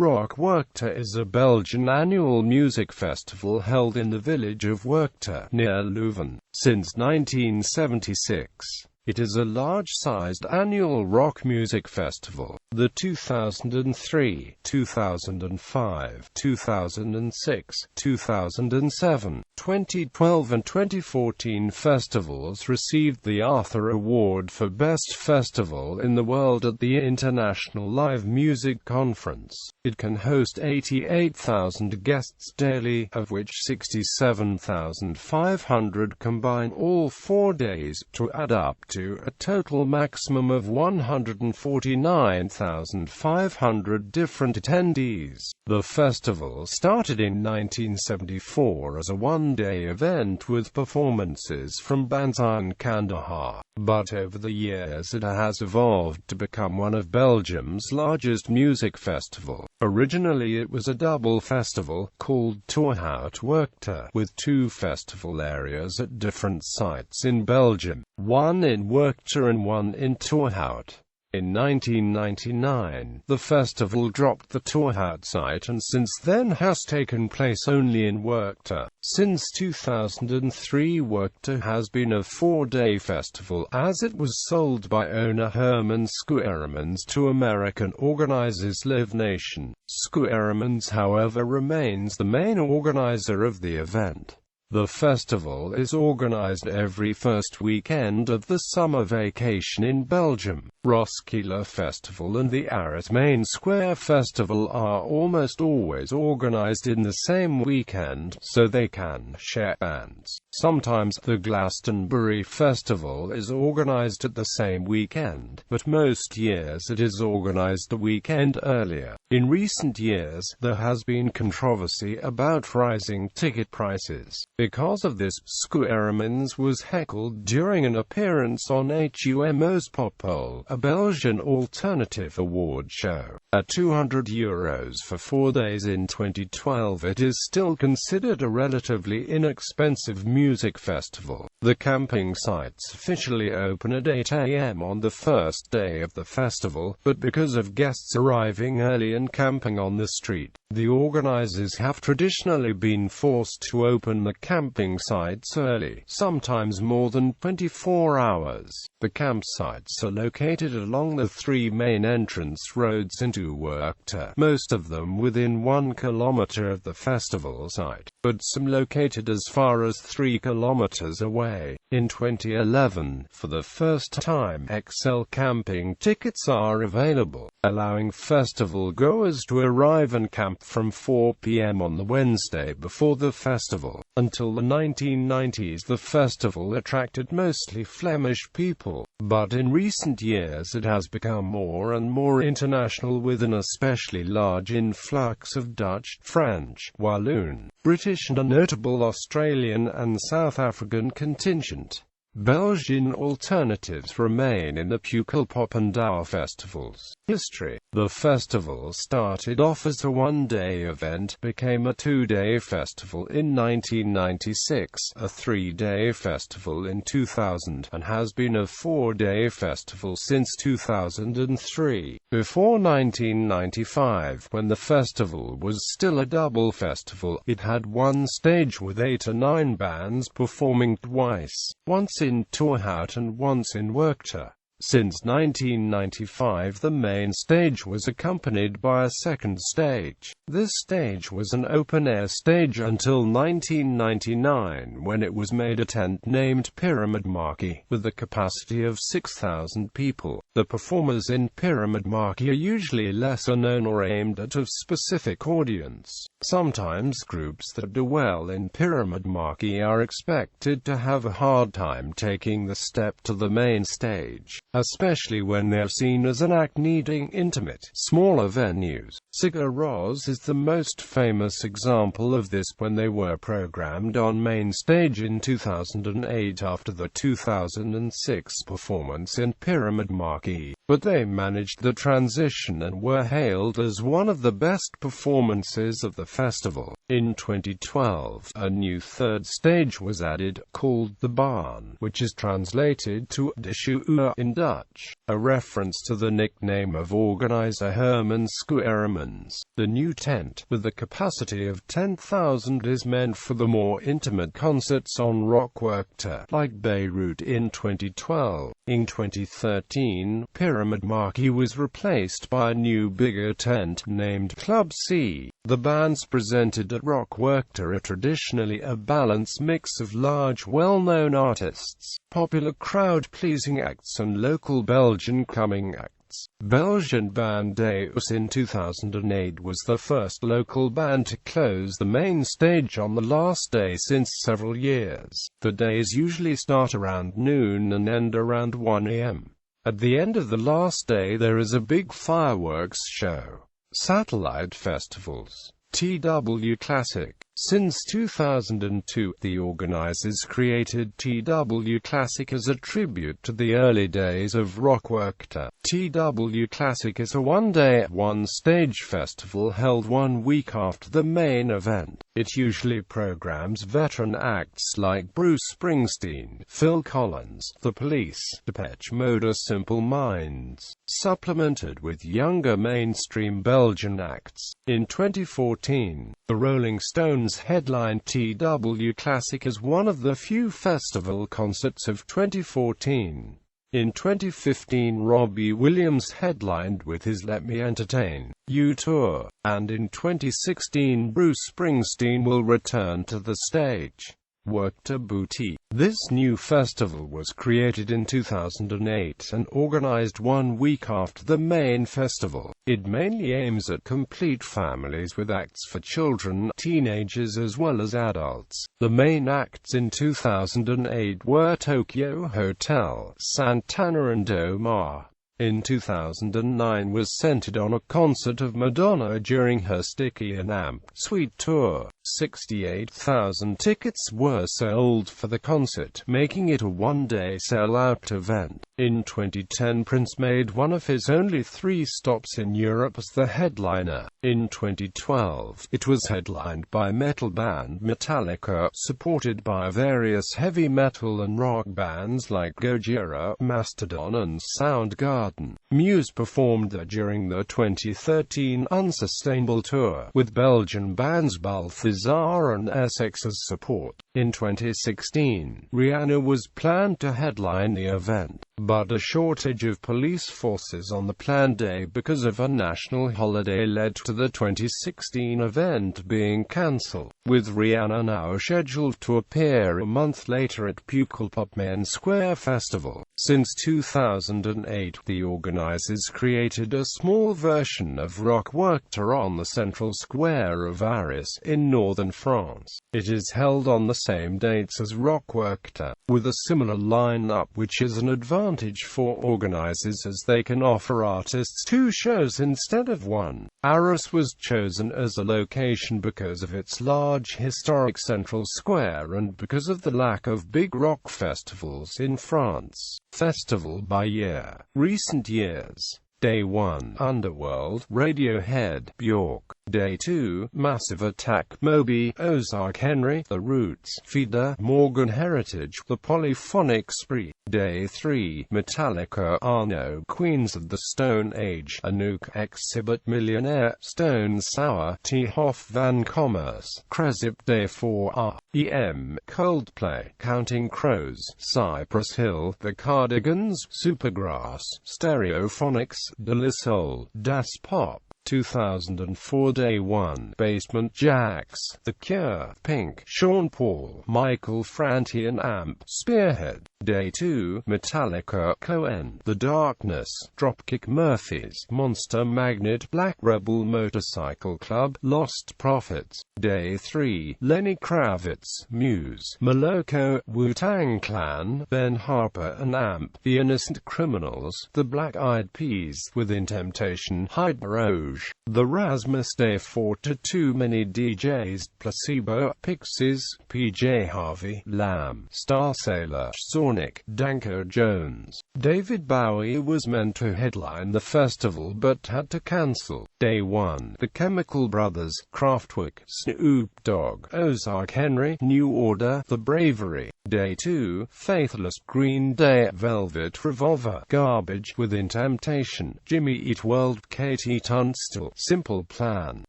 Rock Werchter is a Belgian annual music festival held in the village of Werchter, near Leuven, since 1976. It is a large-sized annual rock music festival. The 2003, 2005, 2006, 2007, 2012 and 2014 festivals received the Arthur Award for Best Festival in the World at the International Live Music Conference. It can host 88,000 guests daily, of which 67,500 combine all 4 days, to add up to a total maximum of 149,500 different attendees. The festival started in 1974 as a one-day event with performances from bands in Kandahar, but over the years it has evolved to become one of Belgium's largest music festivals. Originally it was a double festival, called Tourhout Werchter, with 2 festival areas at different sites in Belgium, one in Werchter and one in Tourhout. In 1999, the festival dropped the Tourhout site and since then has taken place only in Werchter. Since 2003, Werchter has been a 4-day festival, as it was sold by owner Herman Schuermans to American organizers Live Nation. Schuermans, however, remains the main organizer of the event. The festival is organized every first weekend of the summer vacation in Belgium. Roskilde Festival and the Arras Main Square Festival are almost always organized in the same weekend, so they can share bands. Sometimes the Glastonbury Festival is organized at the same weekend, but most years it is organized a weekend earlier. In recent years, there has been controversy about rising ticket prices. Because of this, Schuermans was heckled during an appearance on HUMO's Poppole, a Belgian alternative award show. At €200 for 4 days in 2012, it is still considered a relatively inexpensive music festival. The camping sites officially open at 8 a.m. on the first day of the festival, but because of guests arriving early and camping on the street, the organizers have traditionally been forced to open the camping sites early, sometimes more than 24 hours. The campsites are located along the 3 main entrance roads into Werchter, most of them within 1 kilometer of the festival site, but some located as far as 3 kilometers away. In 2011, for the first time, XL camping tickets are available, allowing festival goers to arrive and camp from 4 p.m. on the Wednesday before the festival. Until the 1990s, the festival attracted mostly Flemish people, but in recent years it has become more and more international, with an especially large influx of Dutch, French, Walloon, British and a notable Australian and South African contingent. Belgian alternatives remain in the Pukkelpop and Douwe festivals. History. The festival started off as a one-day event, became a 2-day festival in 1996, a 3-day festival in 2000, and has been a 4-day festival since 2003. Before 1995, when the festival was still a double festival, it had one stage with 8 or 9 bands performing twice, once in Tourhout and once in Werchter. Since 1995, the main stage was accompanied by a second stage. This stage was an open-air stage until 1999, when it was made a tent named Pyramid Marquee, with a capacity of 6,000 people. The performers in Pyramid Marquee are usually lesser known or aimed at a specific audience. Sometimes groups that do well in Pyramid Marquee are expected to have a hard time taking the step to the main stage, especially when they're seen as an act needing intimate, smaller venues. Sigur Rós is the most famous example of this, when they were programmed on main stage in 2008 after the 2006 performance in Pyramid Marquee, but they managed the transition and were hailed as one of the best performances of the festival. In 2012, a new third stage was added, called the Barn, which is translated to de Schuur in Dutch, a reference to the nickname of organizer Herman Schuurmans. The new tent, with a capacity of 10,000, is meant for the more intimate concerts on Werchter, like Beirut in 2012. In 2013, Pyramid Marquee was replaced by a new bigger tent named Club C. The bands presented at Werchter are traditionally a balanced mix of large well-known artists, popular crowd-pleasing acts and local Belgian coming acts. Belgian band Deus in 2008 was the first local band to close the main stage on the last day since several years. The days usually start around noon and end around 1 a.m. At the end of the last day there is a big fireworks show. Satellite festivals. TW Classic. Since 2002, the organizers created TW Classic as a tribute to the early days of Werchter. TW Classic is a one-day, one-stage festival held 1 week after the main event. It usually programs veteran acts like Bruce Springsteen, Phil Collins, The Police, Depeche Mode or Simple Minds, supplemented with younger mainstream Belgian acts. In 2014, the Rolling Stones headlined TW Classic as one of the few festival concerts of 2014. In 2015, Robbie Williams headlined with his Let Me Entertain You tour, and in 2016 Bruce Springsteen will return to the stage. Werchter Booty. This new festival was created in 2008 and organized 1 week after the main festival. It mainly aims at complete families with acts for children, teenagers as well as adults. The main acts in 2008 were Tokyo Hotel, Santana and Omar. In 2009 was centered on a concert of Madonna during her Sticky and Amp Sweet tour. 68,000 tickets were sold for the concert, making it a one-day sell-out event. In 2010, Prince made one of his only 3 stops in Europe as the headliner. In 2012, it was headlined by metal band Metallica, supported by various heavy metal and rock bands like Gojira, Mastodon and Soundgarden. Muse performed there during the 2013 Unsustainable tour, with Belgian bands Balthazar and Essex as support. In 2016, Rihanna was planned to headline the event, but a shortage of police forces on the planned day because of a national holiday led to the 2016 event being cancelled, with Rihanna now scheduled to appear a month later at Pukkelpop Main Square Festival. Since 2008, the organizers created a small version of Werchter on the central square of Arras in northern France. It is held on the same dates as Werchter, with a similar lineup, which is an advantage for organizers as they can offer artists 2 shows instead of 1. Arras was chosen as a location because of its large historic central square and because of the lack of big rock festivals in France. Festival.The. Recent years. Day 1, Underworld, Radiohead, Bjork. Day 2, Massive Attack, Moby, Ozark Henry, The Roots, Fida, Morgan Heritage, The Polyphonic Spree. Day 3, Metallica, Arno, Queens of the Stone Age, Anouk, Exhibit Millionaire, Stone Sour, T. Hoff Van Commerce, Cresip. Day 4, R.E.M., Coldplay, Counting Crows, Cypress Hill, The Cardigans, Supergrass, Stereophonics, De La Soul, Das Pop. 2004 Day 1, Basement Jaxx, The Cure, Pink, Sean Paul, Michael Franti and Amp, Spearhead. Day 2, Metallica, Cohen, The Darkness, Dropkick Murphys, Monster Magnet, Black Rebel Motorcycle Club, Lost Prophets. Day 3, Lenny Kravitz, Muse, Moloko, Wu-Tang Clan, Ben Harper and Amp, The Innocent Criminals, The Black Eyed Peas, Within Temptation, Hyde Rouge, The Rasmus. Day 4 to Too Many DJs, Placebo, Pixies, PJ Harvey, Lamb, Star Sailor, Warnick, Danko Jones. David Bowie was meant to headline the festival but had to cancel. Day 1, The Chemical Brothers, Kraftwerk, Snoop Dogg, Ozark Henry, New Order, The Bravery. Day 2, Faithless, Green Day, Velvet Revolver, Garbage Within Temptation, Jimmy Eat World, Katie Tunstall, Simple Plan.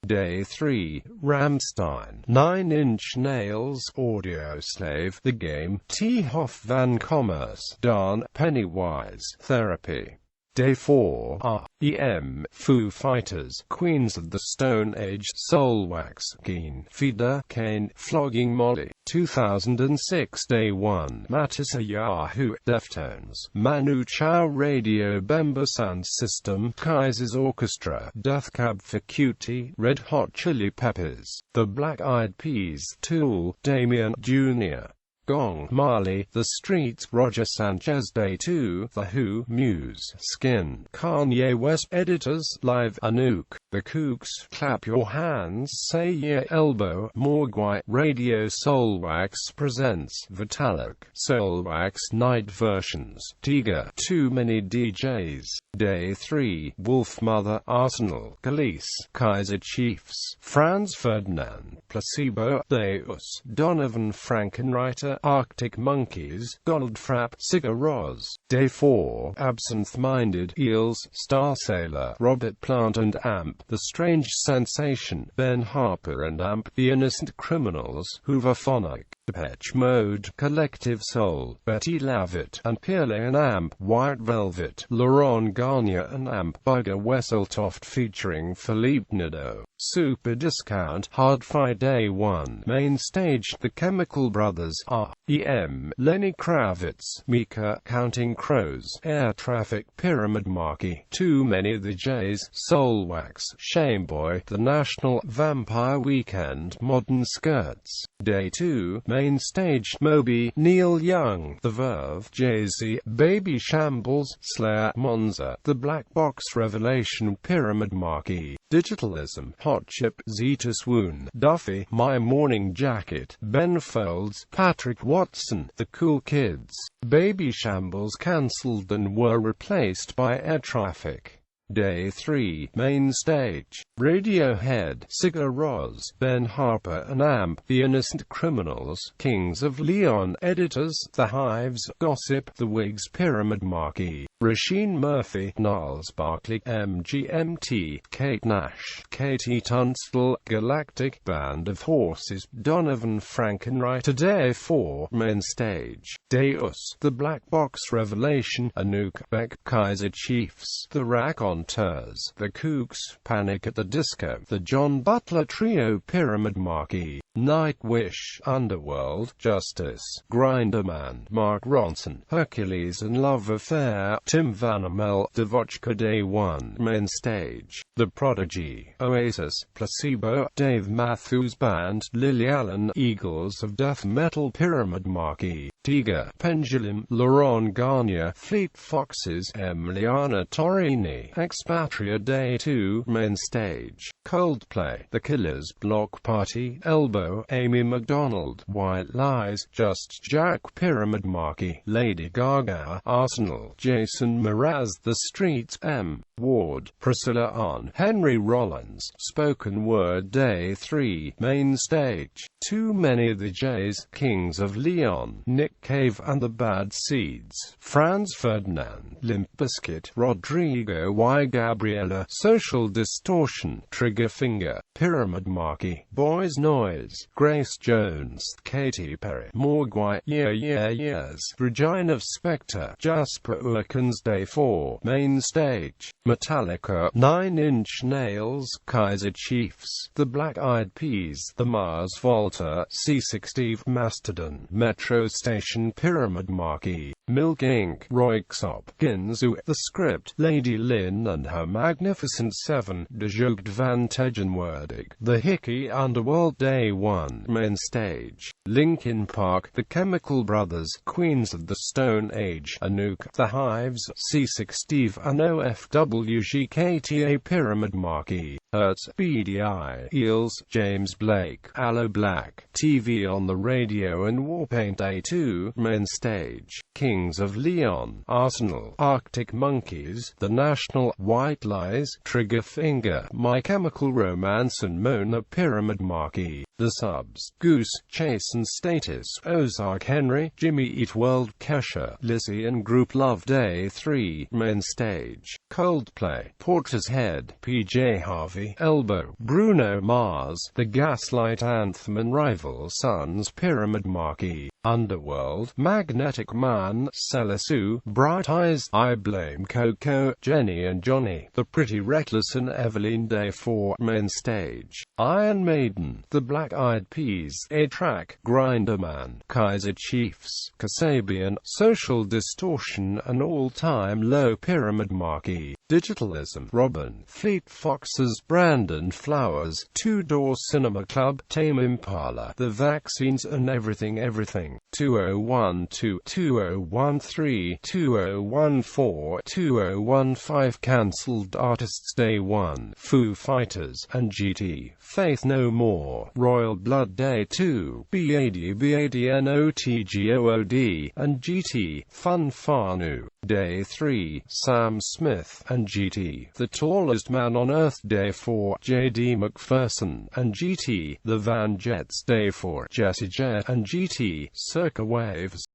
Day 3, Rammstein, 9 Inch Nails, Audioslave, The Game, T. Hoff Van Commerce, Dawn, Pennywise, Therapy. Day 4, R.E.M., Foo Fighters, Queens of the Stone Age, Soulwax, Keen, Feeder, Kane, Flogging Molly. 2006. Day 1, Matissa Yahoo, Deftones, Manu Chao, Radio Bemba Sound System, Kaisers Orchestra, Death Cab for Cutie, Red Hot Chili Peppers, The Black Eyed Peas, Tool, Damien Jr., Gong, Marley, The Streets, Roger Sanchez. Day 2, The Who, Muse, Skin, Kanye West. Editors, Live, Anouk, The Kooks, Clap Your Hands, Say Yeah, Elbow, Mogwai. Radio Soulwax presents Vitalik, Soulwax Night Versions, Tiga, Too Many DJs. Day 3, Wolfmother, Arsenal, Khalees, Kaiser Chiefs, Franz Ferdinand, Placebo, Deus, Donovan Frankenreiter, Arctic Monkeys, Goldfrapp, Sigur Rós. Day 4, Absent-Minded, Eels, Starsailor, Robert Plant and AMP, The Strange Sensation, Ben Harper and AMP, The Innocent Criminals, Hooverphonic, Depeche Mode, Collective Soul, Betty Lavette and Pearly and AMP, White Velvet, Laurent Garnier and AMP, Bugger Wesseltoft featuring Philippe Nadeau, Super Discount, Hard-Fi. Day 1, Main Stage, The Chemical Brothers, R.E.M., Lenny Kravitz, Mika, Counting Crows, Air Traffic, Pyramid Marquee, Too Many The Jays, Soulwax, Shameboy, The National, Vampire Weekend, Modern Skirts. Day 2, Main Stage, Moby, Neil Young, The Verve, Jay-Z, Baby Shambles, Slayer, Monza, The Black Box Revelation, Pyramid Marquee, Digitalism, Hot Chip, Zeta Swoon, Duffy, My Morning Jacket, Ben Folds, Patrick Watson, The Cool Kids. Baby Shambles cancelled and were replaced by Air Traffic. Day 3, Main Stage, Radiohead, Sigur Rós, Ben Harper and AMP, The Innocent Criminals, Kings of Leon. Editors, The Hives, Gossip, The Wigs. Pyramid Marquee, Rasheen Murphy, Niles Barkley, MGMT, Kate Nash, Katie Tunstall, Galactic, Band of Horses, Donovan Frankenreiter. Day 4, Main Stage, Deus, The Black Box Revelation, Anouk, Beck, Kaiser Chiefs, The Raconteurs, The Kooks, Panic at the Disco, The John Butler Trio. Pyramid Marquee, Nightwish, Underworld, Justice, Grinderman, Mark Ronson, Hercules and Love Affair, Tim Van Amel, Devochka. Day 1, Main Stage, The Prodigy, Oasis, Placebo, Dave Matthews Band, Lily Allen, Eagles of Death Metal. Pyramid Marquee, Tiga, Pendulum, Laurent Garnier, Fleet Foxes, Emiliana Torrini, Expatria. Day 2, Main Stage, Coldplay, The Killers, Block Party, Elbow, Amy MacDonald, White Lies, Just Jack. Pyramid Marquee, Lady Gaga, Arsenal, Jason Mraz, The Streets, M. Ward, Priscilla Ann, Henry Rollins, Spoken Word. Day 3, Main Stage, Too Many The Jays, Kings of Leon, Nick Cave and the Bad Seeds, Franz Ferdinand, Limp Bizkit, Rodrigo Y. Gabriela, Social Distortion, Triggerfinger. Pyramid Marquee, Boys Noise, Grace Jones, Katy Perry, Mogwai, Years, Regina Spectre, Jasper Urkins. Day 4, Main Stage, Metallica, 9 Inch Nails, Kaiser Chiefs, The Black Eyed Peas, The Mars Volta, C60, Mastodon, Metro Station. Pyramid Marquee, Milk Inc., Royksop, Ginzu, The Script, Lady Lynn and Her Magnificent Seven, De Jogt van Tegenwoordig, The Hickey Underworld, Day 1, Main Stage, Linkin Park, The Chemical Brothers, Queens of the Stone Age, Anouk, The Hives, C6 Steve and OFWGKTA, Pyramid Marquee, Hertz, BDI, Eels, James Blake, Aloe Black, TV on the Radio and Warpaint, Day 2, Main Stage, Kings of Leon, Arsenal, Arctic Monkeys, The National, White Lies, Trigger Finger, My Chemical Romance and Mona, Pyramid Marquee, The Subs, Goose, Chase and Status, Ozark Henry, Jimmy Eat World, Kesha, Lizzie and Group Love, Day 3, Main Stage, Coldplay, Portishead, PJ Harvey, Elbow, Bruno Mars, The Gaslight Anthem and Rival Sons, Pyramid Marquee, Underworld, Magnetic Man, Selisu, Bright Eyes, I Blame Coco, Jenny and Johnny, The Pretty Reckless and Eveline, Day 4, Main Stage, Iron Maiden, The Black Eyed Peas, A-Track, Grinder Man, Kaiser Chiefs, Kasabian, Social Distortion and All Time Low, Pyramid Marquee, Digitalism, Robin, Fleet Foxes, Brandon Flowers, Two Door Cinema Club, Tame Impala, The Vaccines and Everything Everything, 2012, 2013, 2014, 2015, Cancelled Artists, Day 1, Foo Fighters and GT, Faith No More, Royal Blood, Day 2, BADBADNOTGOOD and GT, Fun Fanu, Day 3, Sam Smith and GT, The Tallest Man on Earth, Day 4, JD McPherson and GT, The Van Jets, Day 4, Jessie J and GT, Circa Waves,